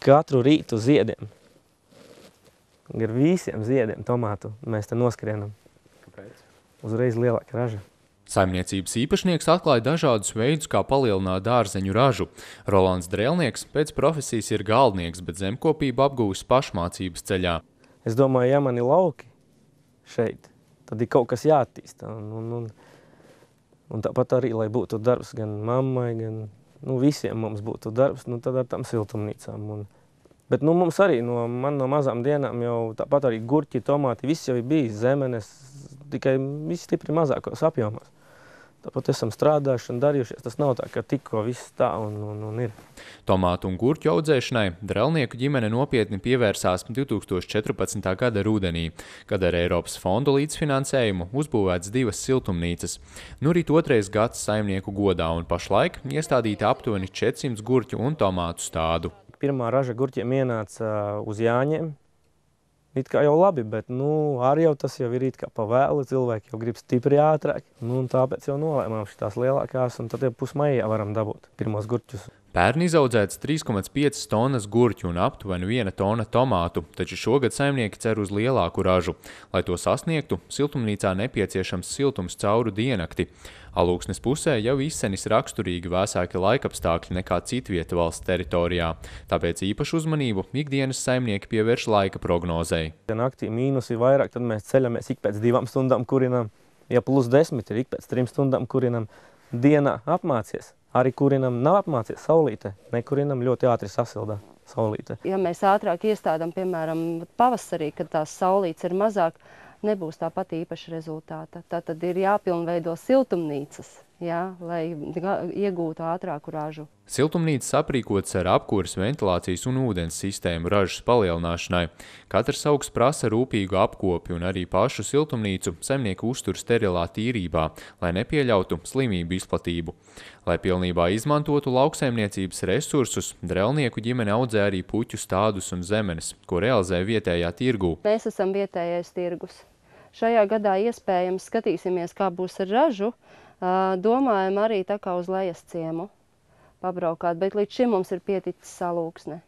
katru rītu ziediem. Ar visiem ziediem tomātu mēs te noskrienam. Kāpēc? Uzreiz lielāka raža. Saimniecības īpašnieks atklāja dažādus veidus, kā palielināt dārzeņu ražu. Rolands Drēlnieks pēc profesijas ir galdnieks, bet zemkopību apgūst pašmācības ceļā. Es domāju, ja man ir lauki šeit, tad ir kaut kas jāattīsta. Un tāpat arī, lai būtu darbs gan mammai, gan visiem mums būtu darbs, tad ar tam siltumnīcām. Bet mums arī man no mazām dienām jau tāpat arī gurķi, tomāti, viss jau ir bijis zemenes, tikai viss stipri mazākos apjomos. Tāpat esam strādājuši un darījušies. Tas nav tā, ka tikko viss tā un ir. Tomātu un gurķu audzēšanai Drēlnieku ģimene nopietni pievērsās 2014. gada rudenī, kad ar Eiropas fondu līdzfinansējumu uzbūvēts 2 siltumnīcas. Nu rīt 2. gads saimnieku godā un pašlaik iestādīta aptuveni 400 gurķu un tomātu stādu. Pirmā raža gurķiem ienāca uz Jāņiem. It kā jau labi, bet arī jau tas jau ir it kā pa vēlu, cilvēki jau grib stipri ātrāk. Un tāpēc jau nolēmām šitās lielākās, un tad jau pusmaijā varam dabūt pirmos gurķus. Pērn izaudzēts 3,5 tonnas gurķu un aptuveni 1 tona tomātu, taču šogad saimnieki cer uz lielāku ražu. Lai to sasniegtu, siltumnīcā nepieciešams siltums cauru diennakti. Alūksnes pusē jau izsenis raksturīgi vēsāki laikapstākļi nekā citvieta valsts teritorijā, tāpēc īpašu uzmanību ikdienas saimnieki pievērš laika prognozei. Ja naktī mīnus ir vairāk, tad mēs ceļamies ik pēc 2 stundām kurinām. Ja +10 ir ik pēc 3 stundām kurinām. Dienā apmācies. Arī kurinam nav apmācies saulītē, nekurinam ļoti ātri sasildā saulītē. Ja mēs ātrāk iestādām, piemēram, pavasarī, kad tās saulītes ir mazāk, nebūs tāpat īpaša rezultāta. Tātad ir jāpilnveido siltumnīcas, lai iegūtu ātrāku ražu. Siltumnīcas aprīkotas ar apkures, ventilācijas un ūdens sistēmu ražas palielināšanai. Katrs augs prasa rūpīgu apkopi un arī pašu siltumnīcu saimnieku uztur sterilā tīrībā, lai nepieļautu slimību izplatību. Lai pilnībā izmantotu lauksaimniecības resursus, Drēlnieku ģimene audzē arī puķu stādus un zemenes, ko realizē vietējā tirgū. Mēs esam vietējais tirgus. Šajā gadā iespējams skatīsimies, kā būs ar ražu. Domājam arī tā kā uz Lejas ciemu pabraukāt, bet līdz šim mums ir pieticis Alūksne.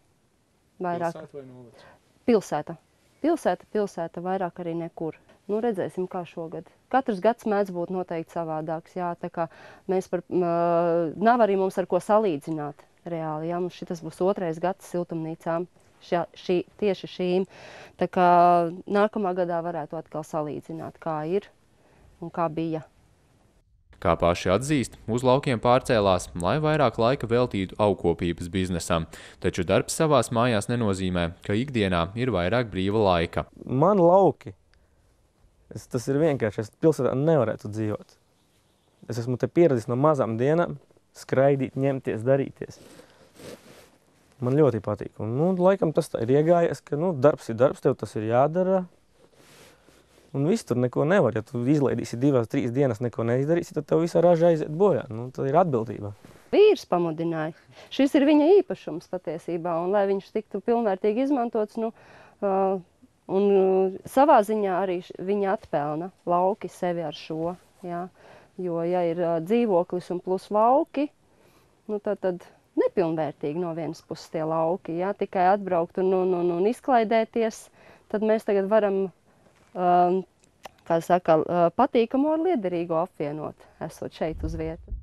Pilsēta vai novads? Pilsēta. Pilsēta, vairāk arī nekur. Redzēsim, kā šogad. Katrs gads mēdz būt noteikti savādāks. Tā kā nav arī mums ar ko salīdzināt reāli. Mums šitas būs 2. gads siltumnīcām. Tieši šīm. Tā kā nākamā gadā varētu atkal salīdzināt, kā ir un kā bija. Kā paši atzīst, uz laukiem pārcēlās, lai vairāk laika veltītu augkopības biznesam. Taču darbs savās mājās nenozīmē, ka ikdienā ir vairāk brīva laika. Man lauki. Tas ir vienkārši. Es pilsētā nevarētu dzīvot. Es esmu te pieredzis no mazām dienām skraidīt, ņemties, darīties. Man ļoti patīk. Un, laikam tas tā ir iegājies, ka darbs ir darbs, tev tas ir jādara. Un viss tur neko nevar. Ja tu izlaidīsi 2-3 dienas, neko neizdarīsi, tad tev visā raža aiziet bojā. Tad ir atbildība. Vīrs pamudināja. Šis ir viņa īpašums patiesībā, un lai viņš tiktu pilnvērtīgi izmantots, un savā ziņā arī viņa atpelna lauki sevi ar šo. Jo, ja ir dzīvoklis un plus lauki, tad nepilnvērtīgi no vienas puses tie lauki. Tikai atbraukt un izklaidēties, tad mēs tagad varam patīkamu ar liederīgu apvienot, esot šeit uz vietas.